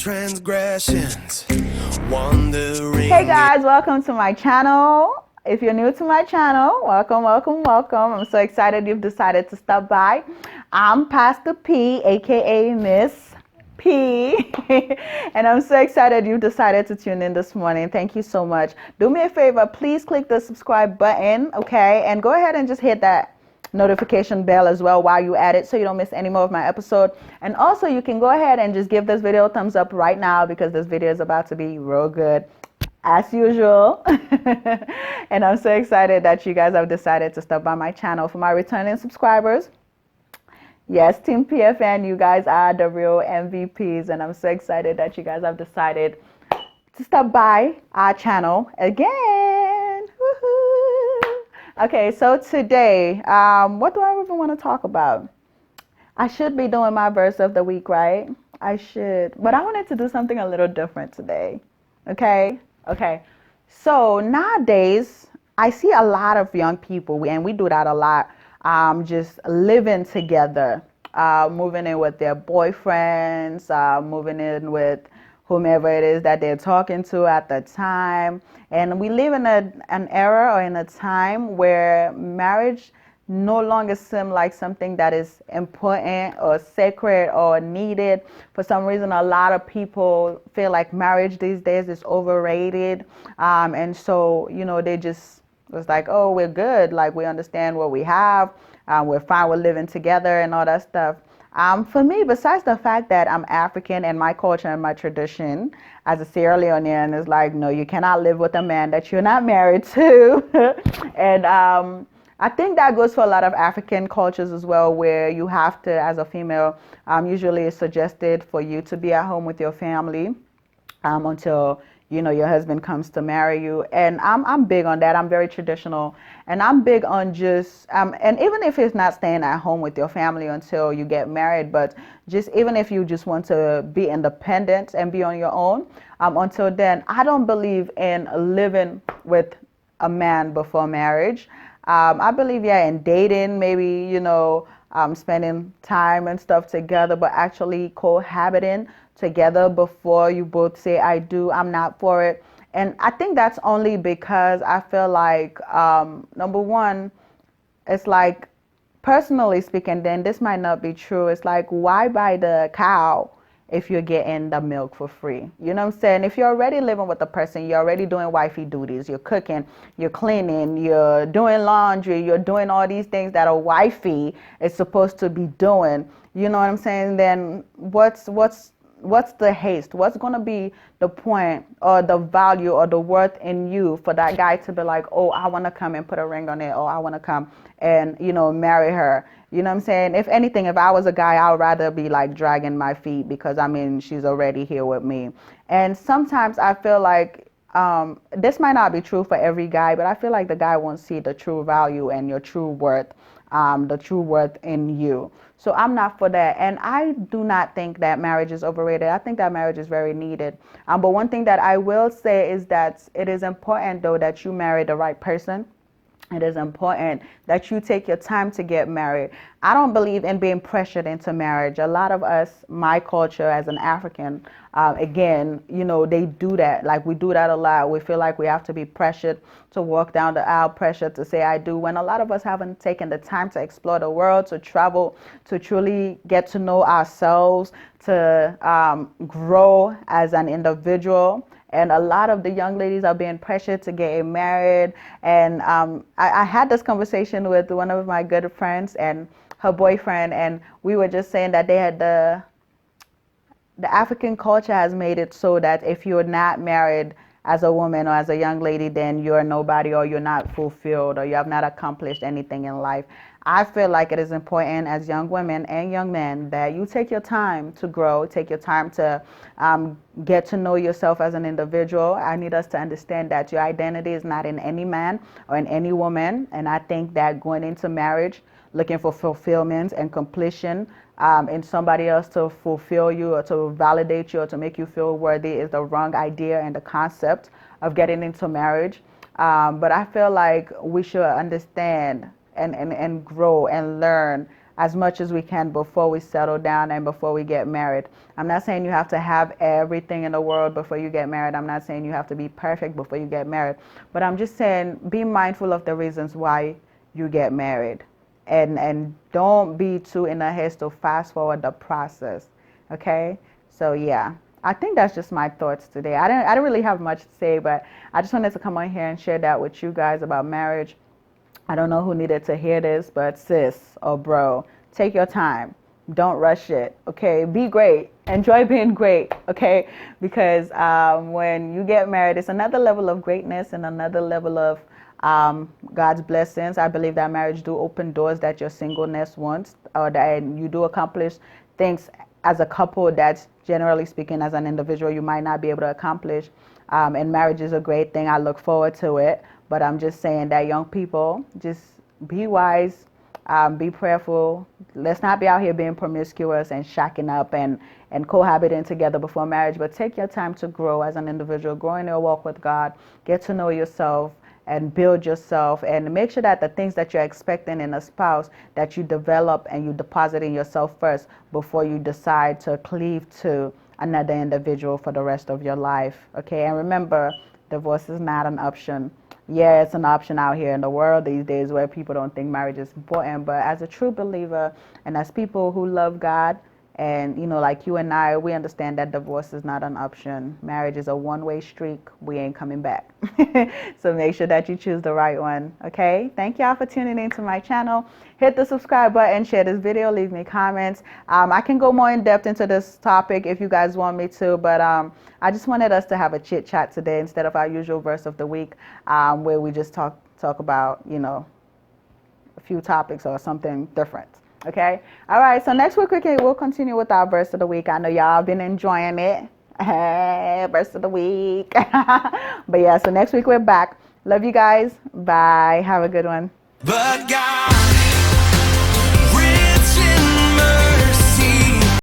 transgressions, wandering. Hey guys, welcome to my channel. If you're new to my channel, welcome. I'm so excited you've decided to stop by. I'm Pastor P, aka Miss P, and I'm so excited you decided to tune in this morning. Thank you so much. Do me a favor, please click the subscribe button, okay? And go ahead and just hit that notification bell as well while you at it so you don't miss any more of my episode. And also you can go ahead and just give this video a thumbs up right now because this video is about to be real good as usual. And I'm so excited that you guys have decided to stop by my channel. For my returning subscribers, yes, Team PFN, you guys are the real MVPs, and I'm so excited that you guys have decided to stop by our channel again. Woohoo! Okay, so today, what do I even want to talk about? I should be doing my verse of the week, right? I should, but I wanted to do something a little different today. Okay. So nowadays, I see a lot of young people, and we do that a lot, just living together, moving in with their boyfriends, moving in with whomever it is that they're talking to at the time. And we live in an era or in a time where marriage no longer seem like something that is important or sacred or needed. For some reason, a lot of people feel like marriage these days is overrated. And so, they just was like, oh, we're good. Like, we understand what we have. We're fine with living together and all that stuff. For me, besides the fact that I'm African and my culture and my tradition as a Sierra Leonean is like, no, you cannot live with a man that you're not married to. And I think that goes for a lot of African cultures as well, where you have to, as a female, usually it's suggested for you to be at home with your family until your husband comes to marry you. And I'm big on that. I'm very traditional, and I'm big on just and even if it's not staying at home with your family until you get married, but just even if you just want to be independent and be on your own, until then, I don't believe in living with a man before marriage. I believe, in dating, maybe, spending time and stuff together, but actually cohabiting together before you both say, I do, I'm not for it. And I think that's only because I feel like, number one, it's like, personally speaking, then this might not be true. It's like, why buy the cow if you're getting the milk for free? You know what I'm saying? If you're already living with the person, you're already doing wifey duties, you're cooking, you're cleaning, you're doing laundry, you're doing all these things that a wifey is supposed to be doing. You know what I'm saying? Then what's the haste? What's going to be the point or the value or the worth in you for that guy to be like, oh, I want to come and put a ring on it, or I want to come and, marry her? You know what I'm saying? If anything, if I was a guy, I would rather be like dragging my feet because, she's already here with me. And sometimes I feel like this might not be true for every guy, but I feel like the guy won't see the true value and your true worth, the true worth in you. So I'm not for that. And I do not think that marriage is overrated. I think that marriage is very needed. But one thing that I will say is that it is important, though, that you marry the right person. It is important that you take your time to get married. I don't believe in being pressured into marriage. A lot of us, my culture as an African, again, they do that. Like, we do that a lot. We feel like we have to be pressured to walk down the aisle, pressured to say I do, when a lot of us haven't taken the time to explore the world, to travel, to truly get to know ourselves, to grow as an individual. And a lot of the young ladies are being pressured to get married. And I had this conversation with one of my good friends and her boyfriend, and we were just saying that they had the African culture has made it so that if you're not married as a woman or as a young lady, then you're nobody, or you're not fulfilled, or you have not accomplished anything in life. I feel like it is important as young women and young men that you take your time to grow, take your time to get to know yourself as an individual. I need us to understand that your identity is not in any man or in any woman. And I think that going into marriage, looking for fulfillment and completion in somebody else to fulfill you or to validate you or to make you feel worthy is the wrong idea and the concept of getting into marriage. But I feel like we should understand and grow and learn as much as we can before we settle down and before we get married. I'm not saying you have to have everything in the world before you get married. I'm not saying you have to be perfect before you get married. But I'm just saying be mindful of the reasons why you get married. And don't be too in a haste to fast forward the process. Okay? So yeah. I think that's just my thoughts today. I don't really have much to say, but I just wanted to come on here and share that with you guys about marriage. I don't know who needed to hear this, but sis or bro, take your time. Don't rush it, okay? Be great. Enjoy being great, okay? Because when you get married, it's another level of greatness and another level of God's blessings. I believe that marriage do open doors that your singleness wants, or that you do accomplish things as a couple that's generally speaking as an individual you might not be able to accomplish. And marriage is a great thing. I look forward to it. But I'm just saying that young people, just be wise, be prayerful. Let's not be out here being promiscuous and shacking up and cohabiting together before marriage. But take your time to grow as an individual, grow in your walk with God, get to know yourself, and build yourself, and make sure that the things that you're expecting in a spouse that you develop and you deposit in yourself first before you decide to cleave to another individual for the rest of your life. Okay, and remember, divorce is not an option. Yeah, it's an option out here in the world these days where people don't think marriage is important, but as a true believer and as people who love God, and like you and I, we understand that divorce is not an option. Marriage is a one-way streak. We ain't coming back. So make sure that you choose the right one. Okay? Thank y'all for tuning into my channel. Hit the subscribe button, share this video, leave me comments. I can go more in depth into this topic if you guys want me to, but I just wanted us to have a chit chat today instead of our usual verse of the week, where we just talk about a few topics or something different. Okay. All right. So next week we'll continue with our verse of the week. I know y'all been enjoying it. Verse of the week. But yeah, so next week we're back. Love you guys. Bye. Have a good one. But God